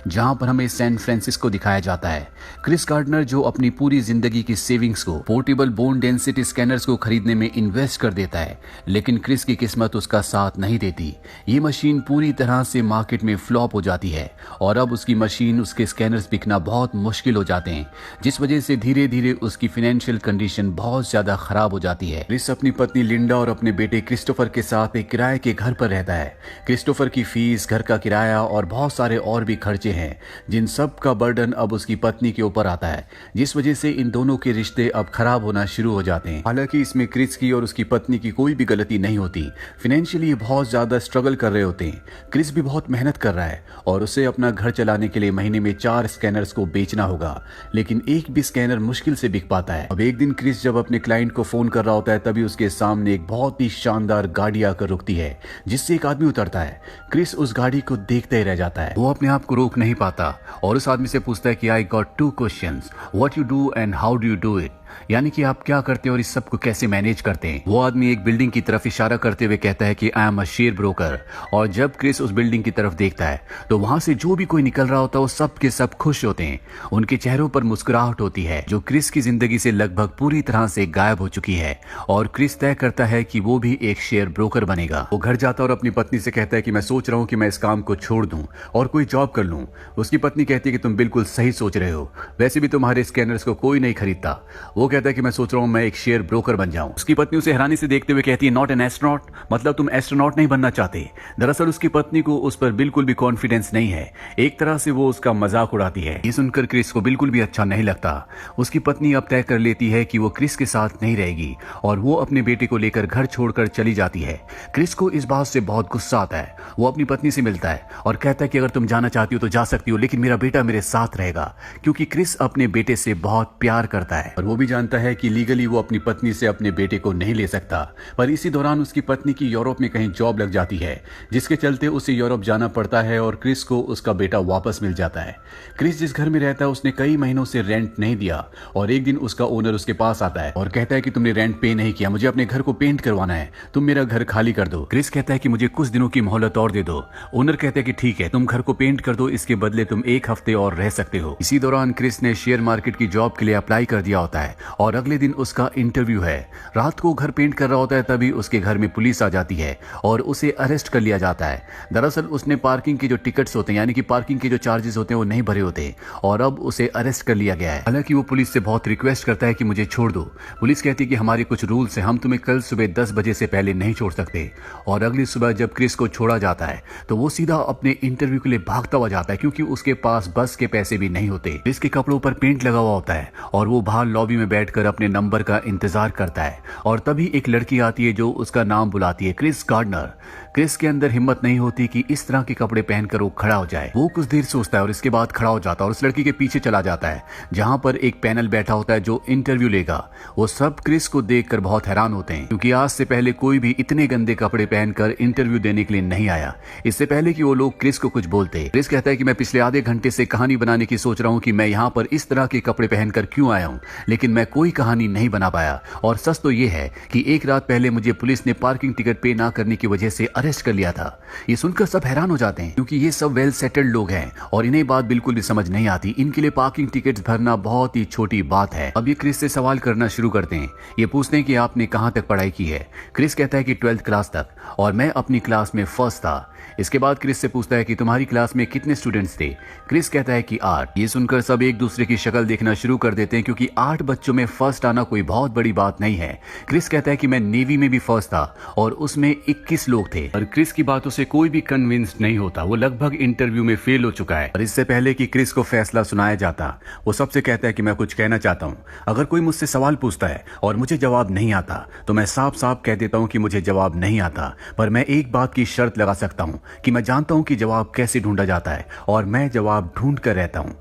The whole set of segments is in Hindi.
जहां पर हमें सैन फ्रांसिस्को दिखाया जाता है। क्रिस गार्डनर जो अपनी पूरी जिंदगी की सेविंग्स को पोर्टेबल बोन डेंसिटी स्कैनर्स को खरीदने में इन्वेस्ट कर देता है, लेकिन क्रिस की किस्मत उसका साथ नहीं देती। ये मशीन पूरी तरह से मार्केट में फ्लॉप हो जाती है और अब उसकी मशीन, उसके स्कैनर्स बिकना बहुत मुश्किल हो जाते हैं, जिस वजह से धीरे धीरे उसकी फाइनेंशियल कंडीशन बहुत ज्यादा खराब हो जाती है। क्रिस अपनी पत्नी लिंडा और अपने बेटे क्रिस्टोफर के साथ एक किराए के घर पर रहता है। क्रिस्टोफर की फीस, घर का किराया और बहुत सारे और भी खर्चे हैं, जिन सब का बर्डन अब उसकी पत्नी के ऊपर आता है, जिस वजह से इन दोनों के रिश्ते अब खराब होना शुरू हो जाते हैं। हालांकि इसमें क्रिस की और उसकी पत्नी की कोई भी गलती नहीं होती। फाइनेंशियली बहुत ज्यादा स्ट्रगल कर रहे होते हैं। क्रिस भी बहुत मेहनत कर रहा है और उसे अपना घर चलाने के लिए महीने में 4 स्कैनर्स को बेचना होगा, लेकिन एक भी स्कैनर मुश्किल से बिक पाता है। अब एक दिन क्रिस जब अपने क्लाइंट को फोन कर रहा होता है, तभी उसके सामने एक बहुत ही शानदार गाड़ी आकर रुकती है, जिससे एक आदमी उतरता है। क्रिस उस गाड़ी को देखते ही रह जाता है। वो अपने आप को रोक नहीं पाता और उस आदमी से पूछता है कि I got 2 questions, what you do and how do you do it, यानी कि आप क्या करते हैं और इस सब को कैसे मैनेज करते हैं। वो आदमी एक बिल्डिंग की तरफ इशारा करते हुए कहता है कि I am a share broker. और जब क्रिस उस बिल्डिंग की तरफ देखता है तो वहां से जो भी कोई निकल रहा होता है वो सब के सब खुश होते हैं। उनके चेहरों पर मुस्कुराहट होती है, जो क्रिस की जिंदगी से लगभग पूरी तरह से गायब हो चुकी है। और क्रिस तय करता है कि वो भी एक शेयर ब्रोकर बनेगा। वो घर जाता और अपनी पत्नी से कहता है कि मैं सोच रहा हूँ कि मैं इस काम को छोड़ दूं और कोई जॉब कर लूं। उसकी पत्नी कहती है कि तुम बिल्कुल सही सोच रहे हो, वैसे भी तुम्हारे स्कैनर्स को कोई नहीं खरीदता। वो कहता है कि मैं सोच रहा हूं मैं एक शेयर ब्रोकर बन जाऊं। उसकी पत्नी उसे हैरानी से देखते हुए कहती है, नॉट एन एस्ट्रोनॉट, मतलब तुम एस्ट्रोनॉट नहीं बनना चाहते। दरअसल उसकी पत्नी को उस पर बिल्कुल भी कॉन्फिडेंस नहीं है। एक तरह से वो उसका मजाक उड़ाती है। ये सुनकर क्रिस को बिल्कुल भी अच्छा नहीं लगता। उसकी पत्नी अब तय कर लेती है कि वो क्रिस के साथ नहीं रहेगी और वो अपने बेटे को लेकर घर छोड़कर चली जाती है। क्रिस को इस बात से बहुत गुस्सा आता है। वो अपनी पत्नी से मिलता है और कहता है कि अगर तुम जाना चाहती हो तो जा सकती हो, लेकिन मेरा बेटा मेरे साथ रहेगा, क्योंकि क्रिस अपने बेटे से बहुत प्यार करता है और वो भी जानता है कि लीगली वो अपनी पत्नी से अपने बेटे को नहीं ले सकता। पर इसी दौरान उसकी पत्नी की यूरोप में कहीं जॉब लग जाती है, जिसके चलते उसे यूरोप जाना पड़ता है और क्रिस को उसका बेटा वापस मिल जाता है। क्रिस जिस घर में रहता है उसने कई महीनों से रेंट नहीं दिया और एक दिन उसका ओनर उसके पास आता है और कहता है कि तुमने रेंट पे नहीं किया, मुझे अपने घर को पेंट करवाना है, तुम मेरा घर खाली कर दो। क्रिस कहता है कि मुझे कुछ दिनों की मोहलत और दे दो। ओनर कहता है कि ठीक है, तुम घर को पेंट कर दो, इसके बदले तुम 1 हफ्ते और रह सकते हो। इसी दौरान क्रिस ने शेयर मार्केट की जॉब के लिए अप्लाई कर दिया होता है और अगले दिन उसका इंटरव्यू है। रात को घर पेंट कर रहा होता है, तभी उसके घर में पुलिस आ जाती है और उसे अरेस्ट कर लिया जाता है। दरअसल उसने पार्किंग के जो टिकट्स होते हैं, यानी कि पार्किंग के जो चार्जेस होते हैं, वो नहीं भरे होते और अब उसे अरेस्ट कर लिया गया है। हालांकि वो पुलिस से बहुत रिक्वेस्ट करता है कि मुझे छोड़ दो। पुलिस कहती है कि हमारे कुछ रूल्स हैं, हम तुम्हें कल सुबह 10 बजे से पहले नहीं छोड़ सकते। और अगली सुबह जब क्रिस को छोड़ा जाता है तो वो सीधा अपने इंटरव्यू के लिए भागता हुआ जाता है, क्योंकि उसके पास बस के पैसे भी नहीं होते। क्रिस के कपड़ों पर पेंट लगा हुआ होता है और वो बाहर लॉबी में बैठकर अपने नंबर का इंतजार करता है और तभी एक लड़की आती है जो उसका नाम बुलाती है, क्रिस गार्डनर। क्रिस के अंदर हिम्मत नहीं होती कि इस तरह के कपड़े पहनकर वो खड़ा हो जाए। वो कुछ देर सोचता है और इसके बाद खड़ा हो जाता है और उस लड़की के पीछे चला जाता है, जहां पर एक पैनल बैठा होता है जो इंटरव्यू लेगा। वो सब क्रिस को देखकर बहुत हैरान होते हैं, क्योंकि आज से पहले कोई भी इतने गंदे कपड़े पहनकर इंटरव्यू देने के लिए नहीं आया। इससे पहले कि वो लोग क्रिस को कुछ बोलते, क्रिस कहता है कि मैं पिछले आधे घंटे से कहानी बनाने की सोच रहा हूँ कि मैं यहाँ पर इस तरह के कपड़े पहनकर क्यों आया हूँ, लेकिन मैं कोई कहानी नहीं बना पाया। और सच तो ये है कि एक रात पहले मुझे पुलिस ने पार्किंग टिकट पे ना करने की वजह से अरेस्ट कर लिया था। ये सुनकर सब हैरान हो जाते हैं, क्योंकि ये सब वेल सेटल्ड लोग हैं और इन्हें बात बिल्कुल भी समझ नहीं आती। इनके लिए पार्किंग टिकट्स भरना बहुत ही छोटी बात है। अब ये क्रिस से सवाल करना शुरू करते हैं। ये पूछते हैं कि आपने कहां तक पढ़ाई की है। क्रिस कहता है कि 12th क्लास तक, और मैं अपनी क्लास में फर्स्ट था। इसके बाद क्रिस से पूछता है कि तुम्हारी क्लास में कितने स्टूडेंट्स थे। क्रिस कहता है कि 8। ये सुनकर सब एक दूसरे की शक्ल देखना शुरू कर देते हैं, क्योंकि 8 बच्चों में फर्स्ट आना कोई बहुत बड़ी बात नहीं है। क्रिस कहता है कि मैं नेवी में भी फर्स्ट था और उसमें 21 लोग थे। और क्रिस की बातों से कोई भी कन्विंस नहीं होता। वो लगभग इंटरव्यू में फेल हो चुका है। और इससे पहले कि क्रिस को फैसला सुनाया जाता, वो सबसे कहता है कि मैं कुछ कहना चाहता हूँ। अगर कोई मुझसे सवाल पूछता है और मुझे जवाब नहीं आता तो मैं साफ साफ कह देता हूँ कि मुझे जवाब नहीं आता, पर मैं एक बात की शर्त लगा सकता हूँ कि मैं जानता हूँ कि जवाब कैसे ढूंढा जाता है और मैं जवाब ढूंढ कर रहता हूँ।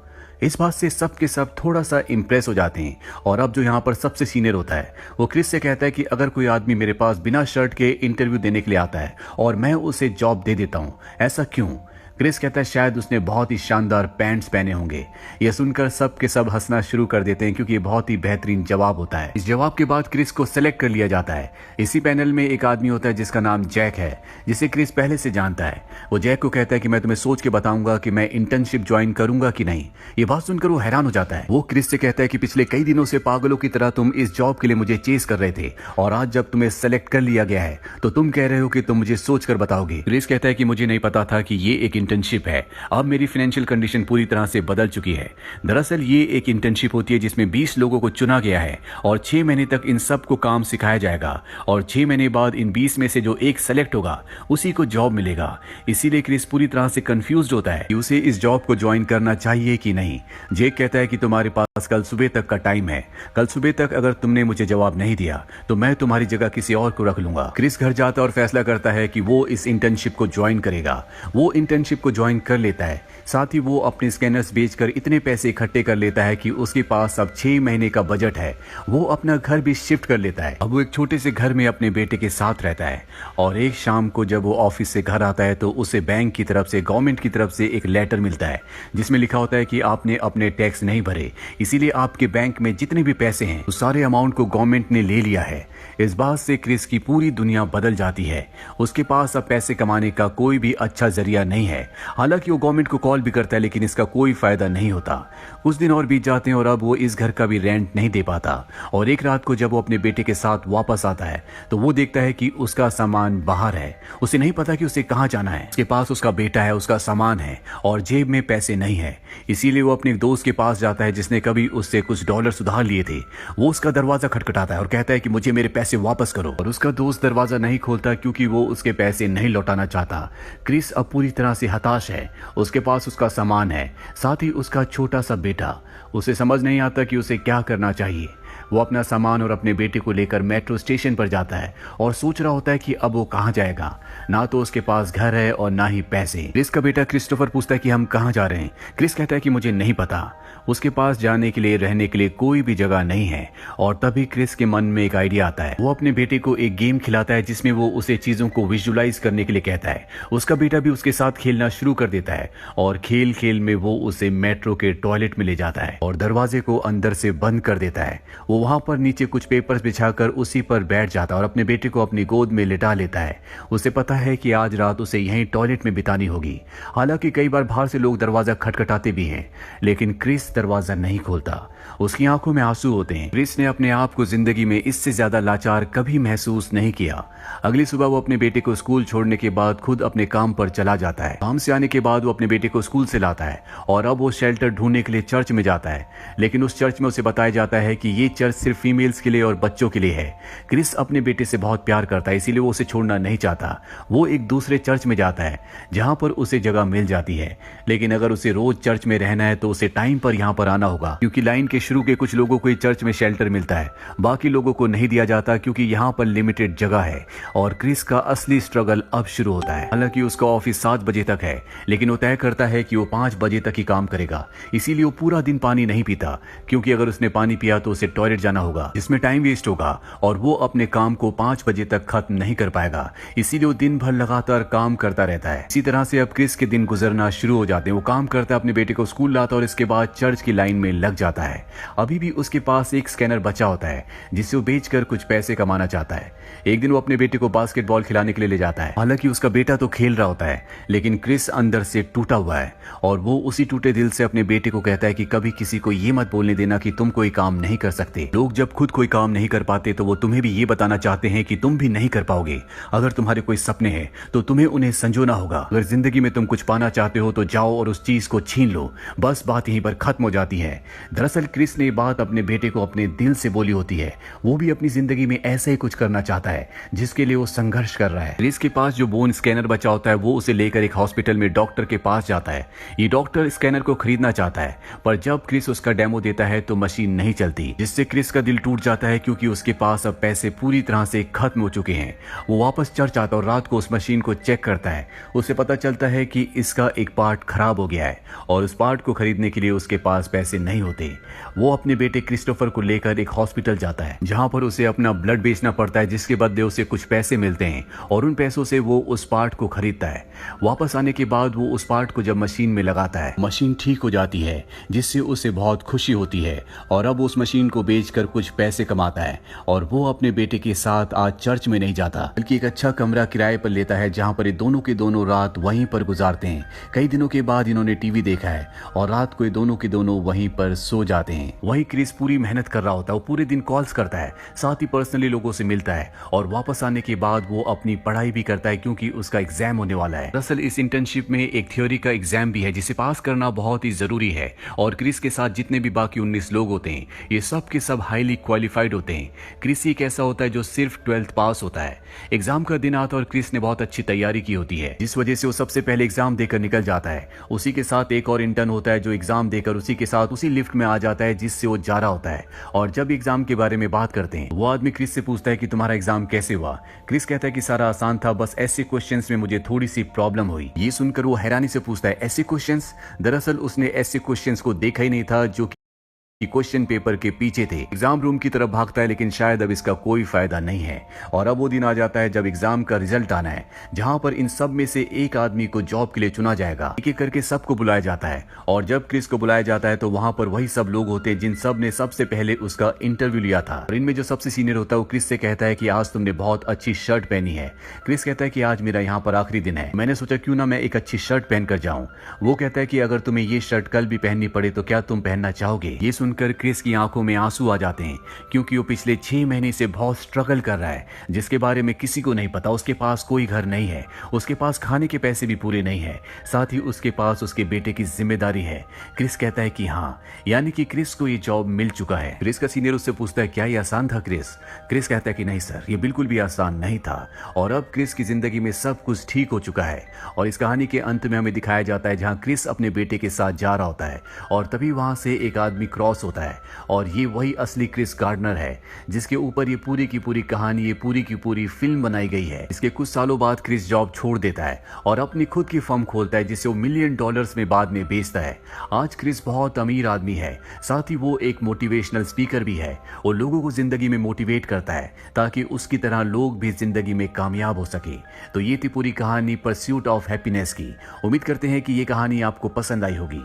इस बात से सब के सब थोड़ा सा इम्प्रेस हो जाते हैं। और अब जो यहाँ पर सबसे सीनियर होता है वो क्रिस से कहता है कि अगर कोई आदमी मेरे पास बिना शर्ट के इंटरव्यू देने के लिए आता है और मैं उसे जॉब दे देता हूँ, ऐसा क्यों। क्रिस कहता है शायद उसने बहुत ही शानदार पैंट्स पहने होंगे। यह सुनकर सब के सब हंसना शुरू कर देते हैं क्योंकि ये बहुत ही बेहतरीन जवाब होता है। इस जवाब के बाद क्रिस को सेलेक्ट कर लिया जाता है। इसी पैनल में एक आदमी होता है जिसका नाम जैक है, जिसे क्रिस पहले से जानता है। वो जैक को कहता है कि मैं तुम्हें सोच के बताऊंगा कि मैं इंटर्नशिप ज्वाइन करूंगा कि नहीं। ये बात सुनकर वो हैरान हो जाता है। वो क्रिस से कहता है कि पिछले कई दिनों से पागलों की तरह तुम इस जॉब के लिए मुझे चेस कर रहे थे और आज जब तुम्हें सेलेक्ट कर लिया गया है तो तुम कह रहे हो कि तुम मुझे सोच कर बताओगे। क्रिस कहता है कि मुझे नहीं पता था कि ये एक इंटर्नशिप है। अब मेरी फाइनेंशियल कंडीशन पूरी तरह से बदल चुकी है। दरअसल ये एक इंटर्नशिप होती है जिसमें 20 लोगों को चुना गया है और 6 महीने तक इन सब को काम सिखाया जाएगा और 6 महीने बाद इन 20 में से जो एक सेलेक्ट होगा उसी को जॉब मिलेगा। इसीलिए क्रिस पूरी तरह से कंफ्यूज्ड होता है कि उसे इस जॉब को ज्वाइन करना चाहिए कि नहीं। जेक कहता है कि तुम्हारे पास कल सुबह तक का टाइम है। कल सुबह तक अगर तुमने मुझे जवाब नहीं दिया तो मैं तुम्हारी जगह किसी और को रख लूंगा। क्रिस घर जाता और फैसला करता है कि वो इस इंटर्नशिप को ज्वाइन करेगा। वो इंटर्नशिप को ज्वाइन कर लेता है। साथ ही वो अपने स्कैनर्स बेचकर इतने पैसे इकट्ठे कर लेता है कि उसके पास अब 6 महीने का बजट है। वो अपना घर भी शिफ्ट कर लेता है। अब वो एक छोटे से घर में अपने बेटे के साथ रहता है और एक शाम को जब वो ऑफिस से घर आता है तो उसे बैंक की तरफ से, गवर्नमेंट की तरफ से एक लेटर मिलता है जिसमें लिखा होता है कि आपने अपने टैक्स नहीं भरे, इसीलिए आपके बैंक में जितने भी पैसे हैं उस सारे अमाउंट को गवर्नमेंट ने ले लिया है। इस बात से क्रिस की पूरी दुनिया बदल जाती है। उसके पास अब पैसे कमाने का कोई भी अच्छा जरिया नहीं है। हालांकि वो गवर्नमेंट को कॉल भी करता है लेकिन इसका कोई फायदा नहीं होता। कुछ दिन और बीत जाते हैं और अब वो इस घर का भी रेंट नहीं दे पाता और एक रात को जब वो अपने बेटे के साथ वापस आता है तो वो देखता है कि उसका सामान बाहर है। उसे नहीं पता कि उसे कहाँ जाना है। उसके पास उसका बेटा है, उसका सामान है और जेब में पैसे नहीं है। इसीलिए वो अपने दोस्त के पास जाता है जिसने कभी उससे कुछ डॉलर उधार लिए थे। वो उसका दरवाजा खटखटाता है और कहता है कि मुझे मेरे पैसे वापस करो और उसका दोस्त दरवाजा नहीं खोलता क्योंकि वो उसके पैसे नहीं लौटाना चाहता। क्रिस अब पूरी तरह से हताश है। उसके पास उसका सामान है, साथ ही उसका छोटा सा बेटा। उसे समझ नहीं आता कि उसे क्या करना चाहिए। वो अपना सामान और अपने बेटे को लेकर मेट्रो स्टेशन पर जाता है और सोच रहा होता है कि अब वो कहाँ जाएगा। ना तो उसके पास घर है और ना ही पैसे। क्रिस का बेटा क्रिस्टोफर पूछता है कि हम कहाँ जा रहे हैं। क्रिस कहता है कि मुझे नहीं पता। उसके पास जाने के लिए, रहने के लिए कोई भी जगह नहीं है और तभी क्रिस के मन में एक आइडिया आता है। वो अपने बेटे को एक गेम खिलाता है जिसमें वो उसे चीजों को विजुलाइज करने के लिए कहता है। उसका बेटा भी उसके साथ खेलना शुरू कर देता है और खेल खेल में वो उसे मेट्रो के टॉयलेट में ले जाता है और दरवाजे को अंदर से बंद कर देता है। वो वहां पर नीचे कुछ पेपर्स बिछाकर उसी पर बैठ जाता है और अपने बेटे को अपनी गोद में लिटा लेता है। उसे पता है कि आज रात उसे यहीं टॉयलेट में बितानी होगी। हालांकि कई बार बाहर से लोग दरवाजा खटखटाते भी हैं लेकिन क्रिस दरवाजा नहीं खोलता। उसकी आंखों में आंसू होते हैं। क्रिस ने अपने आप को जिंदगी में इससे ज्यादा लाचार कभी महसूस नहीं किया। अगली सुबह वो अपने बेटे को स्कूल छोड़ने के बाद खुद अपने काम पर चला जाता है। काम से आने के बाद वो अपने बेटे को स्कूल से लाता है और अब वो शेल्टर ढूंढने के लिए चर्च में जाता है। लेकिन उस चर्च में उसे बताया जाता है कि ये चर्च सिर्फ फीमेल्स के लिए और बच्चों के लिए है। क्रिस अपने बेटे से बहुत प्यार करता है, इसीलिए वो उसे छोड़ना नहीं चाहता। वो एक दूसरे चर्च में जाता है जहां पर उसे जगह मिल जाती है। लेकिन अगर उसे रोज चर्च में रहना है तो उसे टाइम पर यहाँ पर आना होगा क्योंकि लाइन के शुरू के कुछ लोगों को चर्च में शेल्टर मिलता है, बाकी लोगों को नहीं दिया जाता क्योंकि यहाँ पर लिमिटेड जगह है। और क्रिस का असली स्ट्रगल अब शुरू होता है। हालांकि उसका ऑफिस 7 बजे तक है लेकिन वो तय करता है कि वो 5 बजे तक ही काम करेगा। इसीलिए वो पूरा दिन पानी नहीं पीता क्योंकि अगर उसने पानी पिया तो उसे टॉयलेट जाना होगा जिसमें टाइम वेस्ट होगा और वो अपने काम को 5 बजे तक खत्म नहीं कर पाएगा। इसीलिए वो दिन भर लगातार काम करता रहता है। इसी तरह से अब क्रिस के दिन गुजरना शुरू हो जाते हैं। वो काम करता है, अपने बेटे को स्कूल लाता है और इसके बाद चर्च की लाइन में लग जाता है। अभी भी उसके पास एक स्कैनर बचा होता है जिसे वो बेचकर कुछ पैसे कमाना चाहता है। एक दिन वो अपने बेटे को बास्केटबॉल खिलाने के लिए ले जाता है। हालांकि उसका बेटा तो खेल रहा होता है लेकिन क्रिस अंदर से टूटा हुआ है और वो उसी टूटे दिल से अपने बेटे को कहता है कि कभी किसी को ये मत बोलने देना कि तुम कोई काम नहीं कर सकते। लोग जब खुद कोई काम नहीं कर पाते तो वो तुम्हें भी ये बताना चाहते हैं कि तुम भी नहीं कर पाओगे। अगर तुम्हारे कोई सपने हैं तो तुम्हें उन्हें संजोना होगा। अगर जिंदगी में तुम कुछ पाना चाहते हो तो जाओ और उस चीज को छीन लो। बस बात यहीं पर खत्म हो जाती है। दरअसल क्रिस ने बात अपने बेटे को अपने दिल से बोली होती है। वो भी अपनी जिंदगी में ऐसा ही कुछ करना चाहता है जिसके लिए वो संघर्ष कर रहा है। क्रिस के पास जो बोन स्कैनर बचा होता है वो उसे लेकर एक हॉस्पिटल में डॉक्टर के पास जाता है। ये डॉक्टर स्कैनर को खरीदना चाहता है पर जब क्रिस उसका डेमो देता है तो मशीन नहीं चलती जिससे क्रिस का दिल टूट जाता है क्योंकि उसके पास अब पैसे पूरी तरह से खत्म हो चुके हैं। वो वापस चर्च आता है और रात को उस मशीन को चेक करता है। उसे पता चलता है कि इसका एक पार्ट खराब हो गया है और उस पार्ट को खरीदने के लिए उसके पास पैसे नहीं होते। वो अपने बेटे क्रिस्टोफर को लेकर एक हॉस्पिटल जाता है जहां पर उसे अपना ब्लड बेचना पड़ता है, जिसके बदले उसे कुछ पैसे मिलते हैं और उन पैसों से वो उस पार्ट को खरीदता है। वापस आने के बाद वो उस पार्ट को जब मशीन में लगाता है, मशीन ठीक हो जाती है, जिससे उसे बहुत खुशी होती है और अब उस मशीन को बेचकर कुछ पैसे कमाता है और वो अपने बेटे के साथ आज चर्च में नहीं जाता बल्कि एक अच्छा कमरा किराए पर लेता है जहां पर ये दोनों के दोनों रात वहीं पर गुजारते हैं। कई दिनों के बाद इन्होंने टीवी देखा है और रात को ये दोनों के दोनों वहीं पर सो जाते हैं। वहीं क्रिस पूरी मेहनत कर रहा होता है, वो पूरे दिन कॉल्स करता है, साथ ही पर्सनली लोगों से मिलता है और वापस आने के बाद वो अपनी पढ़ाई भी करता है क्योंकि उसका एग्जाम होने वाला है। दरअसल इस इंटर्नशिप में एक थ्योरी का एग्जाम भी है जिसे पास करना बहुत ही जरूरी है और क्रिस के साथ जितने भी बाकी 19 लोग होते हैं ये सब के सब हाईली क्वालिफाइड होते हैं। क्रिस एक ऐसा होता है जो सिर्फ 12th पास होता है। एग्जाम का दिन आता है और क्रिस ने बहुत अच्छी तैयारी की होती है, जिस वजह से वो सबसे पहले एग्जाम देकर निकल जाता है। उसी के साथ एक और इंटर्न होता है जो एग्जाम देकर उसी के साथ उसी लिफ्ट में आ जाता है जिससे वो जा रहा होता है। और जब एग्जाम के बारे में बात करते हैं वो आदमी क्रिस से पूछता है कि तुम्हारा एग्जाम कैसे हुआ। क्रिस कहता है कि सारा आसान था, बस ऐसे क्वेश्चंस में मुझे थोड़ी सी प्रॉब्लम हुई। ये सुनकर वो हैरानी से पूछता है ऐसे क्वेश्चंस? दरअसल उसने ऐसे क्वेश्चंस को देखा ही नहीं था जो कि क्वेश्चन पेपर के पीछे थे। एग्जाम रूम की तरफ भागता है लेकिन शायद अब इसका कोई फायदा नहीं है और अब वो दिन आ जाता है जब एग्जाम का रिजल्ट आना है, जहां पर इन सब में से एक आदमी को जॉब के लिए चुना जाएगा। एक एक करके सबको बुलाया जाता है और जब क्रिस को बुलाया जाता है तो वहां पर वही सब लोग होते हैं जिन सब ने सबसे पहले उसका इंटरव्यू लिया था। और इनमें जो सबसे सीनियर होता है वो क्रिस से कहता है कि आज तुमने बहुत अच्छी शर्ट पहनी है। क्रिस कहता है कि आज मेरा यहाँ पर आखिरी दिन है, मैंने सोचा क्यों ना मैं एक अच्छी शर्ट पहन कर जाऊं। वो कहता है कि अगर तुम्हें ये शर्ट कल भी पहननी पड़े तो क्या तुम पहनना चाहोगे। ये सुनकर क्रिस की आंखों में आंसू आ जाते हैं क्योंकि वो पिछले 6 महीने से बहुत स्ट्रगल कर रहा है जिसके बारे में किसी को नहीं पता। उसके पास कोई घर नहीं है, उसके पास खाने के पैसे भी पूरे नहीं है, साथ ही उसके पास उसके बेटे की जिम्मेदारी है। क्रिस कहता है कि हाँ, यानी कि क्रिस को ये जॉब मिल चुका है। क्रिस का सीनियर उससे पूछता है क्या ये आसान था क्रिस? क्रिस कहता है कि नहीं सर, ये बिल्कुल भी आसान नहीं था और अब क्रिस की जिंदगी में सब कुछ ठीक हो चुका है। और इस कहानी के अंत में हमें दिखाया जाता है जहां क्रिस अपने बेटे के साथ जा रहा होता है और तभी वहां से एक आदमी क्रॉस होता है और ये वही असली क्रिस गार्डनर है जिसके ऊपर ये पूरी की पूरी कहानी, ये पूरी की पूरी फिल्म बनाई गई है। इसके कुछ सालों बाद क्रिस जॉब छोड़ देता है और अपनी खुद की फर्म खोलता है जिसे वो $1 मिलियन में बाद में बेचता है। आज क्रिस बहुत अमीर आदमी है, साथ ही वो एक मोटिवेशनल स्पीकर भी है। वो लोगों को जिंदगी में मोटिवेट करता है ताकि उसकी तरह लोग भी जिंदगी में कामयाब हो सके। तो ये थी पूरी कहानी परस्यूट ऑफ हैप्पीनेस की। उम्मीद करते हैं कि ये कहानी आपको पसंद आई होगी।